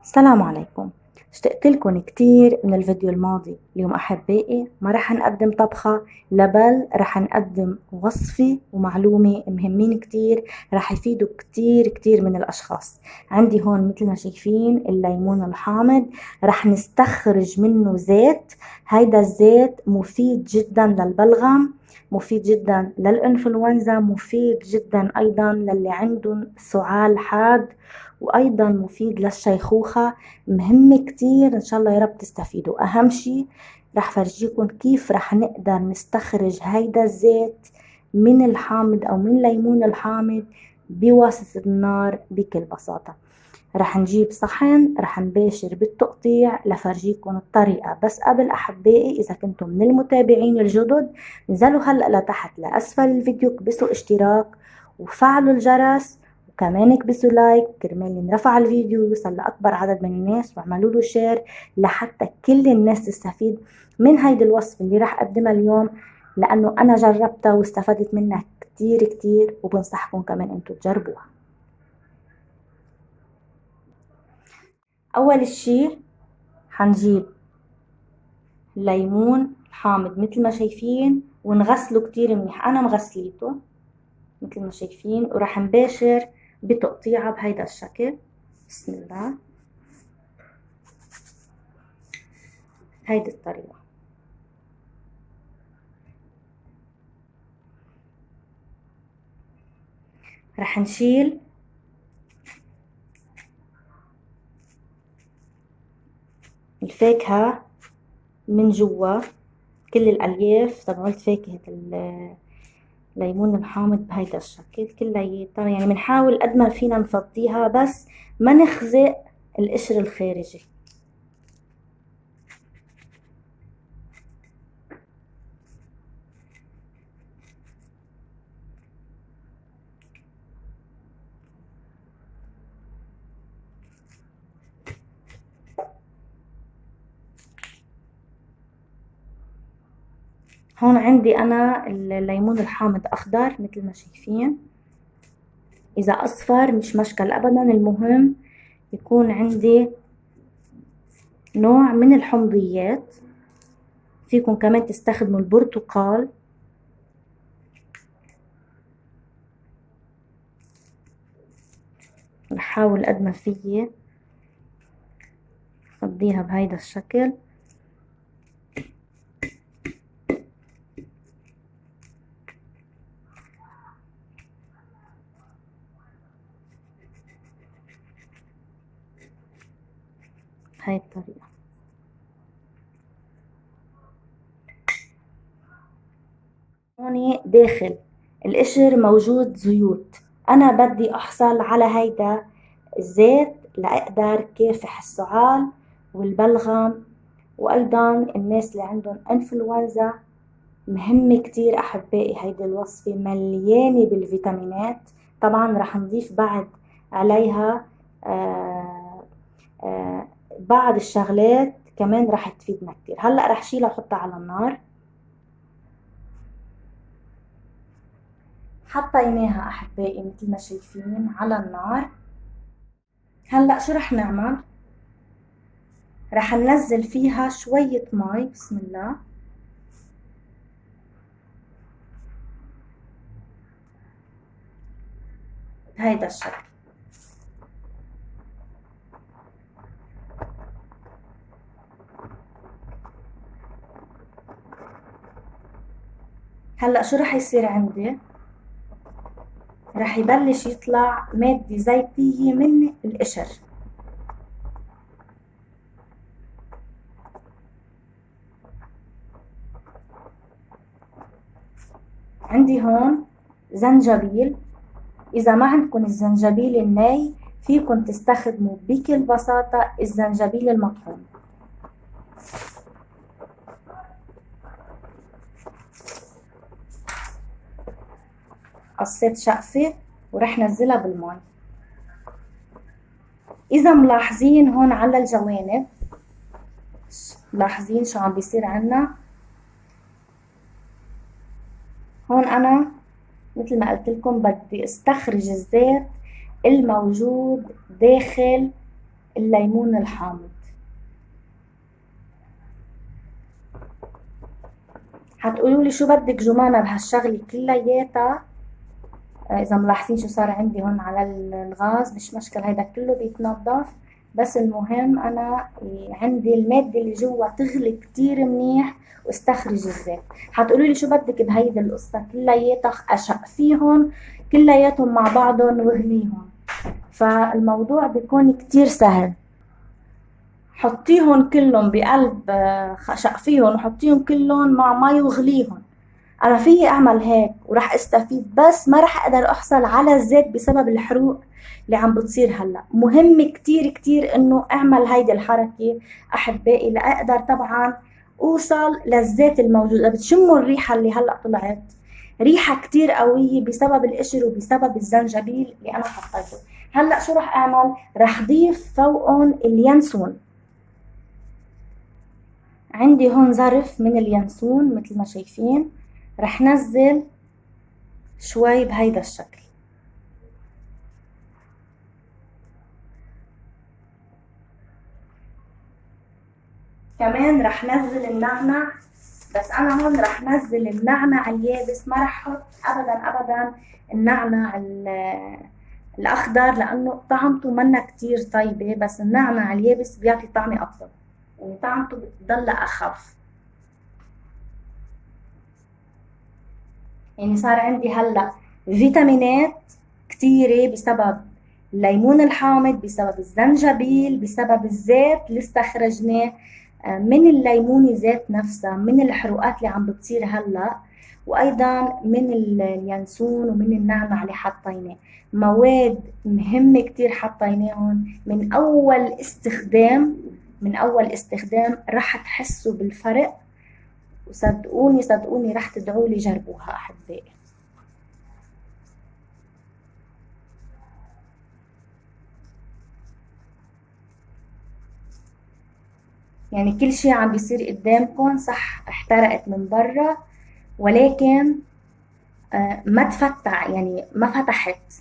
السلام عليكم. اشتقت لكم كتير من الفيديو الماضي. اليوم أحبائي ما رح نقدم طبخة لبل رح نقدم وصفة ومعلومة مهمين كتير رح يفيدوا كتير كتير من الأشخاص. عندي هون مثل ما شايفين الليمون الحامض، رح نستخرج منه زيت. هيدا الزيت مفيد جدا للبلغم، مفيد جدا للإنفلونزا، مفيد جدا أيضا للي عندهم سعال حاد، وايضا مفيد للشيخوخة. مهم كتير، ان شاء الله يا رب تستفيدوا. اهم شي رح فرجيكم كيف رح نقدر نستخرج هيدا الزيت من الحامض او من ليمون الحامض بواسطة النار بكل بساطة. رح نجيب صحن، رح نباشر بالتقطيع لفرجيكم الطريقة. بس قبل أحبائي، إذا كنتم من المتابعين الجدد انزلوا هلأ لتحت لأسفل الفيديو، كبسوا اشتراك وفعلوا الجرس، وكمان اكبسوا لايك كرمال ينرفع الفيديو يوصل لأكبر عدد من الناس، واعملوا له شير لحتى كل الناس تستفيد من هيدي الوصفة اللي رح أقدمها اليوم، لأنه أنا جربتها واستفدت منها كتير كتير، وبنصحكم كمان أنتوا تجربوها. أول شي حنجيب ليمون حامض مثل ما شايفين ونغسله كتير منيح. أنا مغسليته مثل ما شايفين، وراح نباشر بتقطيعه بهيدا الشكل. بسم الله، هيدي الطريقة. راح نشيل الفاكهة من جوا، كل الألياف تبعت فاكهة الليمون الحامض بهيدا الشكل كلياتها. يعني بنحاول قد ما فينا نفضيها بس ما نخزق القشر الخارجي. هون عندي أنا الليمون الحامض أخضر مثل ما شايفين، إذا أصفر مش مشكل أبدا، المهم يكون عندي نوع من الحمضيات. فيكم كمان تستخدموا البرتقال. بحاول قد ما فيي أفضيها بهيدا الشكل. هاي الطريقة. هون داخل القشر موجود زيوت، أنا بدي أحصل على هيدا الزيت لأقدر كافح السعال والبلغم، وأيضا الناس اللي عندهم انفلونزا. مهم كتير أحبائي، هيدي الوصفة مليانة بالفيتامينات. طبعا رح نضيف بعد عليها آه آه بعض الشغلات كمان رح تفيدنا كتير. هلأ رح شيلها وحطها على النار. حطيناها أحبائي مثل ما شايفين على النار. هلأ شو رح نعمل؟ رح ننزل فيها شوية مي. بسم الله. بهيدا الشكل. هلأ شو رح يصير عندي؟ رح يبلش يطلع مادة زيتية من القشر. عندي هون زنجبيل. إذا ما عندكم الزنجبيل الني فيكم تستخدموا بكل بساطة الزنجبيل المطحون. قصيت شقفة ورح نزلها بالماء. إذا ملاحظين هون على الجوانب، ملاحظين شو عم بيصير عنا هون؟ أنا مثل ما قلت لكم بدي استخرج الزيت الموجود داخل الليمون الحامض. حتقولوا لي شو بدك جمانة بهالشغلة كلياتها؟ اذا ملاحظين شو صار عندي هون على الغاز، مش مشكل، هيدا كله بيتنضف، بس المهم انا عندي المادة اللي جوا تغلي كتير منيح واستخرج الزيت. حتقولوا لي شو بدك بهيدي القصة كلياتها؟ اشق فيهم كلياتهم مع بعضهم واغليهم. فالموضوع بيكون كتير سهل. حطيهم كلهم بقلب شقفيهم وحطيهم كلهم مع مي وغليهم. انا فيي اعمل هيك وراح استفيد، بس ما راح اقدر احصل على الزيت بسبب الحروق اللي عم بتصير هلا. مهم كتير كتير انه اعمل هيدي الحركة احبائي، لاقدر طبعا اوصل للزيت الموجود. بتشموا الريحة اللي هلا طلعت؟ ريحة كتير قوية بسبب القشر وبسبب الزنجبيل اللي انا حطيته. هلا شو راح اعمل؟ راح ضيف فوقهم اليانسون. عندي هون ظرف من اليانسون مثل ما شايفين، رح نزل شوي بهيدا الشكل. كمان رح نزل النعنع، بس انا هون رح نزل النعنع اليابس، ما رح احط ابدا ابدا النعنع الاخضر لانه طعمته منا كتير طيبة، بس النعنع اليابس بيعطي طعمة افضل، يعني طعمته بتضل اخف. يعني صار عندي هلا فيتامينات كتيرة بسبب الليمون الحامض، بسبب الزنجبيل، بسبب الزيت اللي استخرجناه من الليمونة ذات نفسها، من الحروقات اللي عم بتصير هلا، وايضا من اليانسون ومن النعنع اللي حطيناه. مواد مهمة كتير حطيناهم من اول استخدام. من اول استخدام رح تحسوا بالفرق، وصدقوني صدقوني رح تدعوا لي جربوها احبائي. يعني كل شي عم بيصير قدامكم صح، احترقت من برا ولكن ما تفتع، يعني ما فتحت،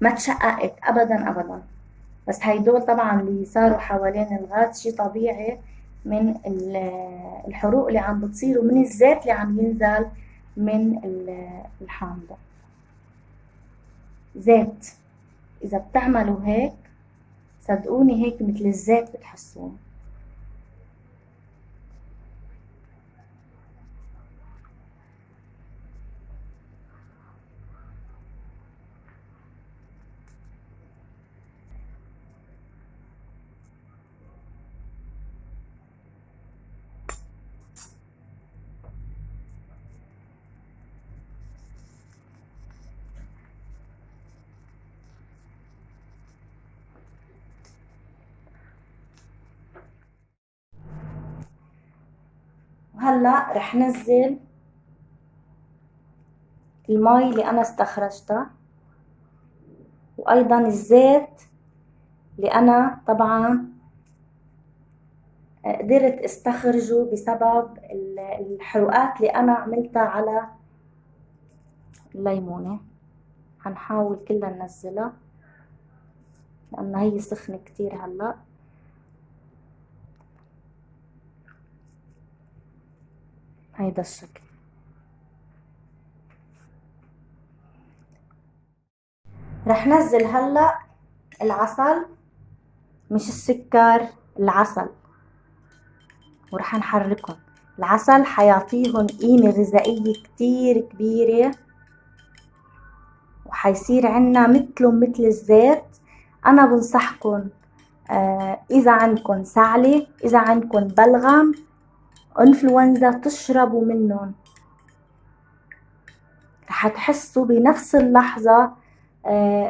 ما تشققت ابدا ابدا. بس هيدول طبعا اللي صاروا حوالين الغاز شي طبيعي من الحروق اللي عم بتصير ومن الزيت اللي عم ينزل من الحامضة. زيت، اذا بتعملوا هيك صدقوني هيك مثل الزيت بتحسون. وهلا رح نزل المي اللي انا استخرجتها، وايضا الزيت اللي انا طبعا قدرت استخرجه بسبب الحروقات اللي انا عملتها على الليمونة. هنحاول كلها ننزلها لأن هي سخنة كتير هلأ. هيدا الشكل. رح نزل هلأ العسل، مش السكر، العسل، ورح نحركهم. العسل حيعطيهم قيمة غذائية كتير كبيرة، وحيصير عنا مثله مثل الزيت. أنا بنصحكن إذا عندكن سعلة، إذا عندكن بلغم، انفلونزا، تشربوا منهم. رح تحسوا بنفس اللحظة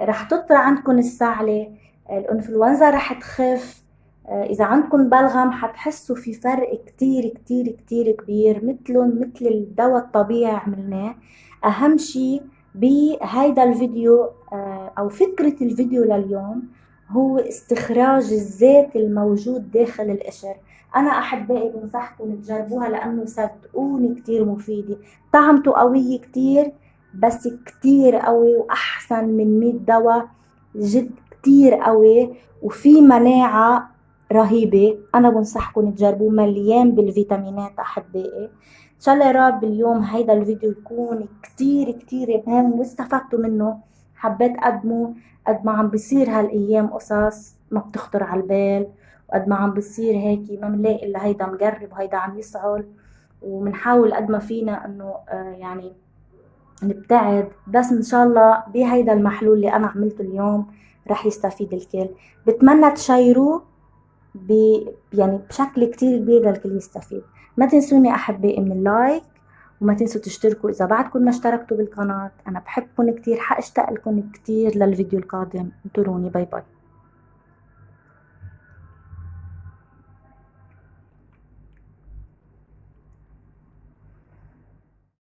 رح تطلع عندكم السعلة، الانفلونزا رح تخف. إذا عندكم بلغم حتحسوا في فرق كتير كتير كتير كبير، مثلهم مثل الدواء الطبيعي عملناه. أهم شي بهيدا الفيديو أو فكرة الفيديو لليوم هو استخراج الزيت الموجود داخل القشر. أنا أحبائي بنصحكم تجربوها لأنه صدقوني كتير مفيدة، طعمته قوية كتير، بس كتير قوي وأحسن من 100 دواء. جد كتير قوي وفي مناعة رهيبة. أنا بنصحكم تجربوه، مليان بالفيتامينات أحبائي. إن شاء الله يا رب اليوم هيدا الفيديو يكون كتير كتير مهم واستفدتوا منه. حبيت أقدمه قد ما عم بيصير هالأيام قصص ما بتخطر على البال، وقد ما عم بيصير هيك ما بنلاقي إلا هيدا مقرب وهيدا عم يسعل، ومنحاول قد ما فينا إنه يعني نبتعد. بس ان شاء الله بهيدا المحلول اللي انا عملته اليوم رح يستفيد الكل. بتمنى تشيروه يعني بشكل كتير كبير للكل يستفيد. ما تنسوني احبائي من اللايك، وما تنسوا تشتركوا اذا بعدكم ما اشتركتوا بالقناة. انا بحبكم كتير، حاشتاق لكم كتير للفيديو القادم. انطروني، باي باي.